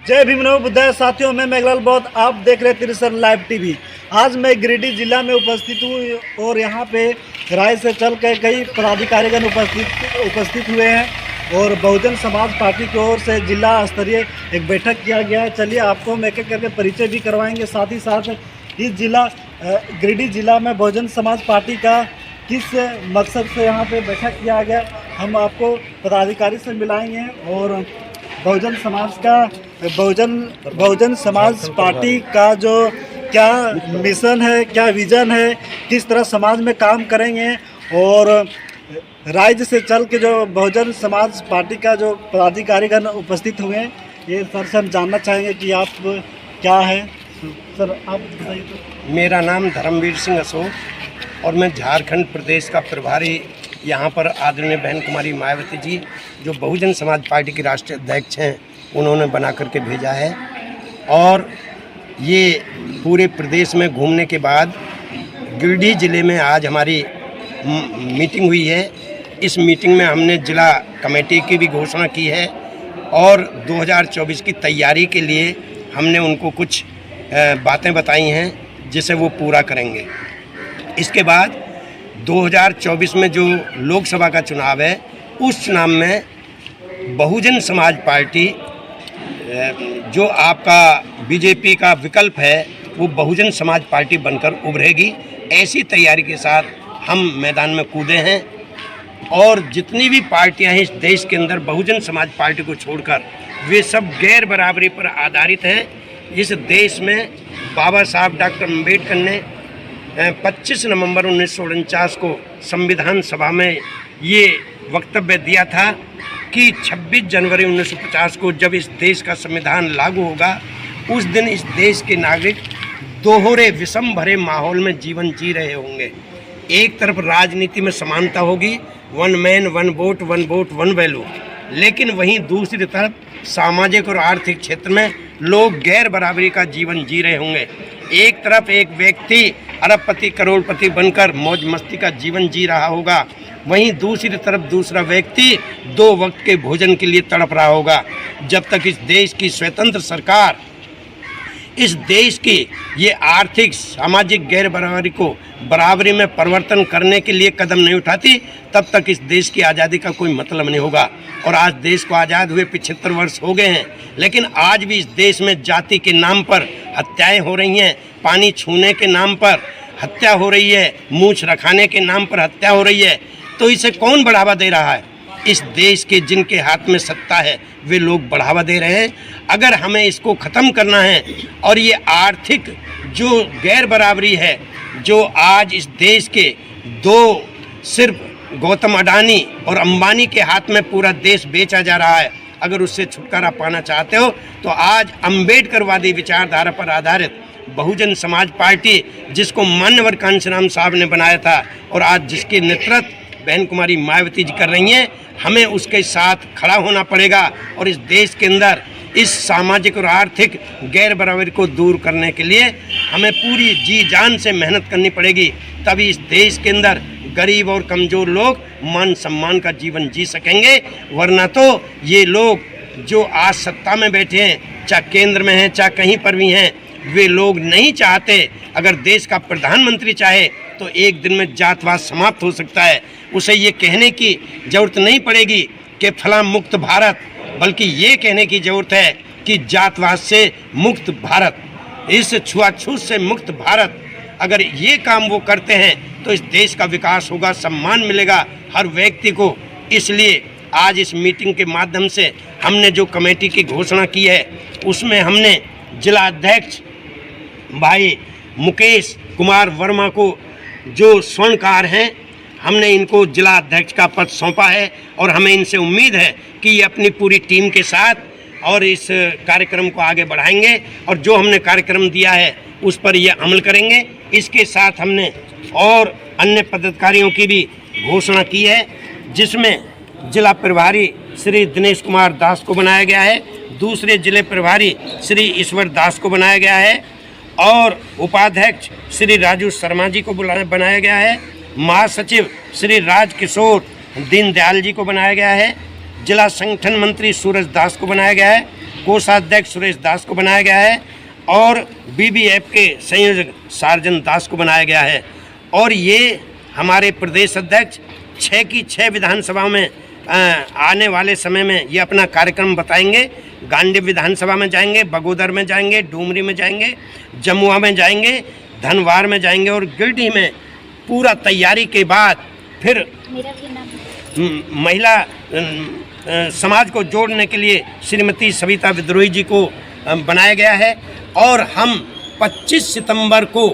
जय भीम नमो बुद्धाय। साथियों, मैं मेघलाल बौद्ध, आप देख रहे तिरसर लाइव टीवी। आज मैं गिरिडीह जिला में उपस्थित हूँ और यहाँ पे राय से चल के कई पदाधिकारीगण उपस्थित हुए हैं और बहुजन समाज पार्टी की ओर से जिला स्तरीय एक बैठक किया गया है। चलिए आपको हम एक एक करके परिचय भी करवाएंगे। साथ ही साथ इस गिरिडीह जिला में बहुजन समाज पार्टी का किस मकसद से यहाँ पे बैठक किया गया, हम आपको पदाधिकारी से मिलाएंगे और बहुजन समाज पार्टी का जो क्या मिशन है, क्या विज़न है, किस तरह समाज में काम करेंगे और राज्य से चल के जो बहुजन समाज पार्टी का जो पदाधिकारीगण उपस्थित हुए हैं, ये सर से हम जानना चाहेंगे कि आप क्या है। सर आप बताइए तो। मेरा नाम धर्मवीर सिंह अशोक और मैं झारखंड प्रदेश का प्रभारी यहाँ पर आदरणीय बहन कुमारी मायावती जी जो बहुजन समाज पार्टी की राष्ट्रीय अध्यक्ष हैं, उन्होंने बना करके भेजा है। और ये पूरे प्रदेश में घूमने के बाद गिरिडीह ज़िले में आज हमारी मीटिंग हुई है। इस मीटिंग में हमने जिला कमेटी की भी घोषणा की है और 2024 की तैयारी के लिए हमने उनको कुछ बातें बताई हैं जिसे वो पूरा करेंगे। इसके बाद 2024 में जो लोकसभा का चुनाव है, उस चुनाव में बहुजन समाज पार्टी जो आपका बीजेपी का विकल्प है, वो बहुजन समाज पार्टी बनकर उभरेगी। ऐसी तैयारी के साथ हम मैदान में कूदे हैं और जितनी भी पार्टियां हैं इस देश के अंदर बहुजन समाज पार्टी को छोड़कर वे सब गैर बराबरी पर आधारित हैं। इस देश में बाबा साहब डॉक्टर अम्बेडकर ने 25 नवंबर 1949 को संविधान सभा में ये वक्तव्य दिया था कि 26 जनवरी 1950 को जब इस देश का संविधान लागू होगा, उस दिन इस देश के नागरिक दोहरे विषम भरे माहौल में जीवन जी रहे होंगे। एक तरफ राजनीति में समानता होगी, one man one vote one value, लेकिन वहीं दूसरी तरफ सामाजिक और आर्थिक क्षेत्र में लोग गैर बराबरी का जीवन जी रहे होंगे। एक तरफ एक व्यक्ति अरबपति करोड़पति बनकर मौज मस्ती का जीवन जी रहा होगा, वहीं दूसरी तरफ दूसरा व्यक्ति 2 वक्त के भोजन के लिए तड़प रहा होगा। जब तक इस देश की स्वतंत्र सरकार इस देश की ये आर्थिक सामाजिक गैर बराबरी को बराबरी में परिवर्तन करने के लिए कदम नहीं उठाती, तब तक इस देश की आज़ादी का कोई मतलब नहीं होगा। और आज देश को आज़ाद हुए 75 वर्ष हो गए हैं, लेकिन आज भी इस देश में जाति के नाम पर हत्याएं हो रही हैं, पानी छूने के नाम पर हत्या हो रही है, मूछ रखाने के नाम पर हत्या हो रही है। तो इसे कौन बढ़ावा दे रहा है? इस देश के जिनके हाथ में सत्ता है वे लोग बढ़ावा दे रहे हैं। अगर हमें इसको ख़त्म करना है और ये आर्थिक जो गैर बराबरी है, जो आज इस देश के 2 सिर्फ गौतम अडानी और अंबानी के हाथ में पूरा देश बेचा जा रहा है, अगर उससे छुटकारा पाना चाहते हो तो आज अम्बेडकरवादी विचारधारा पर आधारित बहुजन समाज पार्टी, जिसको मान्यवर कांशीराम साहब ने बनाया था और आज जिसके नेतृत्व बहन कुमारी मायावती जी कर रही हैं, हमें उसके साथ खड़ा होना पड़ेगा और इस देश के अंदर इस सामाजिक और आर्थिक गैर बराबरी को दूर करने के लिए हमें पूरी जी जान से मेहनत करनी पड़ेगी। तभी इस देश के अंदर गरीब और कमज़ोर लोग मान सम्मान का जीवन जी सकेंगे। वरना तो ये लोग जो आज सत्ता में बैठे हैं, चाहे केंद्र में हैं चाहे कहीं पर भी हैं, वे लोग नहीं चाहते। अगर देश का प्रधानमंत्री चाहे तो एक दिन में जातवाद समाप्त हो सकता है। उसे ये कहने की ज़रूरत नहीं पड़ेगी कि फलां मुक्त भारत, बल्कि ये कहने की ज़रूरत है कि जातवाद से मुक्त भारत, इस छुआछूत से मुक्त भारत। अगर ये काम वो करते हैं तो इस देश का विकास होगा, सम्मान मिलेगा हर व्यक्ति को। इसलिए आज इस मीटिंग के माध्यम से हमने जो कमेटी की घोषणा की है, उसमें हमने जिला अध्यक्ष भाई मुकेश कुमार वर्मा को जो स्वर्णकार हैं, हमने इनको जिला अध्यक्ष का पद सौंपा है और हमें इनसे उम्मीद है कि ये अपनी पूरी टीम के साथ और इस कार्यक्रम को आगे बढ़ाएंगे और जो हमने कार्यक्रम दिया है उस पर ये अमल करेंगे। इसके साथ हमने और अन्य पदाधिकारियों की भी घोषणा की है, जिसमें जिला प्रभारी श्री दिनेश कुमार दास को बनाया गया है, दूसरे जिले प्रभारी श्री ईश्वर दास को बनाया गया है और उपाध्यक्ष श्री राजू शर्मा जी को बनाया गया है, महासचिव श्री राजकिशोर दीनदयाल जी को बनाया गया है, जिला संगठन मंत्री सूरज दास को बनाया गया है कोषाध्यक्ष सुरेश दास को बनाया गया है और बीबीएफ के संयोजक सार्जन दास को बनाया गया है। और ये हमारे प्रदेश अध्यक्ष 6 की 6 विधानसभा में आने वाले समय में ये अपना कार्यक्रम बताएंगे। गांडीव विधानसभा में जाएंगे, बगोदर में जाएंगे, डूमरी में जाएंगे, जमुआ में जाएंगे, धनवार में जाएंगे और गिरडीह में पूरा तैयारी के बाद फिर महिला समाज को जोड़ने के लिए श्रीमती सविता विद्रोही जी को बनाया गया है। और हम 25 सितंबर को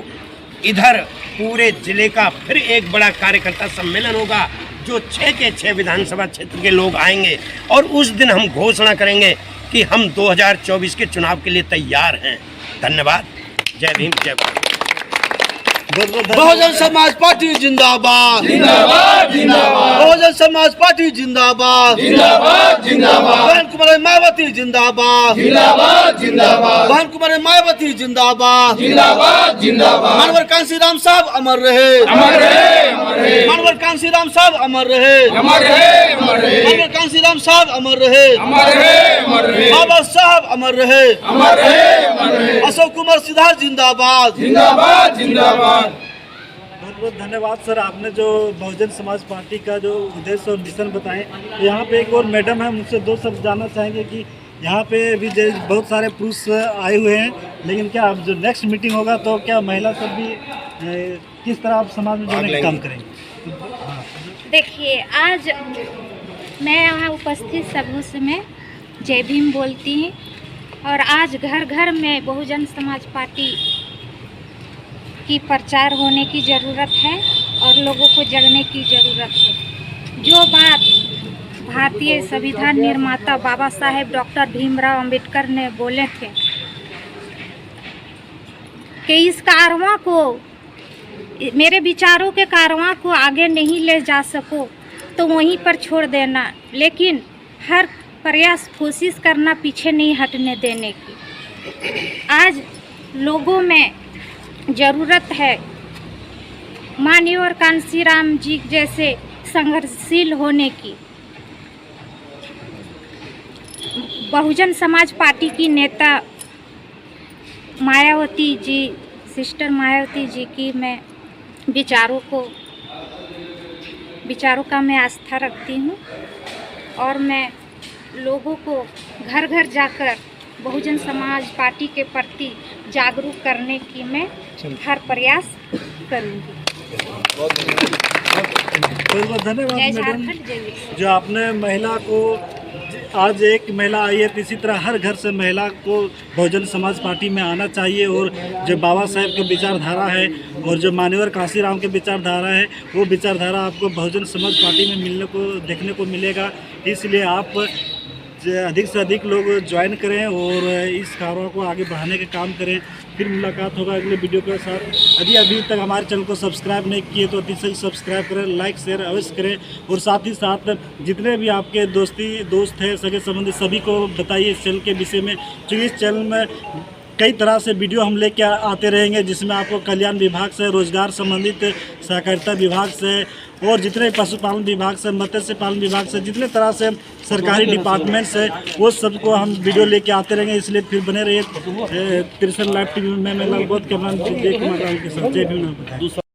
इधर पूरे जिले का फिर एक बड़ा कार्यकर्ता सम्मेलन होगा जो 6 के 6 विधानसभा क्षेत्र के लोग आएंगे और उस दिन हम घोषणा करेंगे कि हम 2024 के चुनाव के लिए तैयार हैं। धन्यवाद। जय भीम, जय भारत। बहुजन समाज पार्टी जिंदाबाद जिंदाबाद जिंदाबाद। बहुजन समाज पार्टी जिंदाबाद जिंदाबाद जिंदाबाद। बहन कुमारी मायावती जिंदाबाद जिंदाबाद जिंदाबाद। बहन कुमारी मायावती जिंदाबाद जिंदाबाद जिंदाबाद। मानवर कांसीराम साहब अमर रहे, अमर रहे, अमर रहे। मानवर कांसीराम साहब अमर रहे, अमर रहे, अमर रहे। मानवर कांसीराम साहब अमर रहे, अमर रहे, अमर रहे। बाबा साहब अमर रहे, अमर रहे, अमर रहे। अशोक कुमार सिद्धार्थ जिंदाबाद जिंदाबाद जिंदाबाद। बहुत बहुत धन्यवाद सर, आपने जो बहुजन समाज पार्टी का जो उद्देश्य और मिशन बताएं। तो यहाँ पे एक और मैडम है, मुझसे 2 शब्द जानना चाहेंगे कि यहाँ पे भी बहुत सारे पुरुष आए हुए हैं, लेकिन क्या अब जो नेक्स्ट मीटिंग होगा तो क्या महिला सब भी किस तरह आप समाज में जोड़ने का काम करेंगे? देखिए, आज मैं यहाँ उपस्थित सबों से मैं जय भीम बोलती हूँ और आज घर घर में बहुजन समाज पार्टी की प्रचार होने की ज़रूरत है और लोगों को जगने की ज़रूरत है। जो बात भारतीय संविधान निर्माता बाबा साहेब डॉक्टर भीमराव अंबेडकर ने बोले थे कि इस कारवां को, मेरे विचारों के कारवां को आगे नहीं ले जा सको तो वहीं पर छोड़ देना, लेकिन हर प्रयास कोशिश करना पीछे नहीं हटने देने की। आज लोगों में ज़रूरत है माननीय कांसीराम जी जैसे संघर्षशील होने की। बहुजन समाज पार्टी की नेता मायावती जी, सिस्टर मायावती जी की मैं विचारों का मैं आस्था रखती हूँ और मैं लोगों को घर घर जाकर बहुजन समाज पार्टी के प्रति जागरूक करने की मैं हर प्रयास करूँगी। बहुत धन्यवाद जय मैडम, झारखंड, जय विश्व। जो आपने महिला को, आज एक महिला आई है तो इसी तरह हर घर से महिला को बहुजन समाज पार्टी में आना चाहिए और जो बाबा साहेब की विचारधारा है और जो मान्यवर कांसीराम की विचारधारा है वो विचारधारा आपको बहुजन समाज पार्टी में मिलने को, देखने को मिलेगा। इसलिए आप अधिक से अधिक लोग ज्वाइन करें और इस कारवां को आगे बढ़ाने का काम करें। फिर मुलाकात होगा अगले वीडियो के साथ। यदि अभी तक हमारे चैनल को सब्सक्राइब नहीं किए तो अति से सब्सक्राइब करें, लाइक शेयर अवश्य करें और साथ ही साथ जितने भी आपके दोस्त हैं, सगे संबंधी, सभी को बताइए इस चैनल के विषय में। क्योंकि इस चैनल में कई तरह से वीडियो हम लेके आते रहेंगे, जिसमें आपको कल्याण विभाग से, रोजगार संबंधित, सहकारिता विभाग से और जितने पशुपालन विभाग से, मत्स्य पालन विभाग से, जितने तरह से सरकारी डिपार्टमेंट्स है वो सबको हम वीडियो लेके आते रहेंगे। इसलिए फिर बने रहिए तिरसठ लाइव टीवी में। मैं लाल बहुत कैमरा जय कुमार राम के साथ। जय भीम।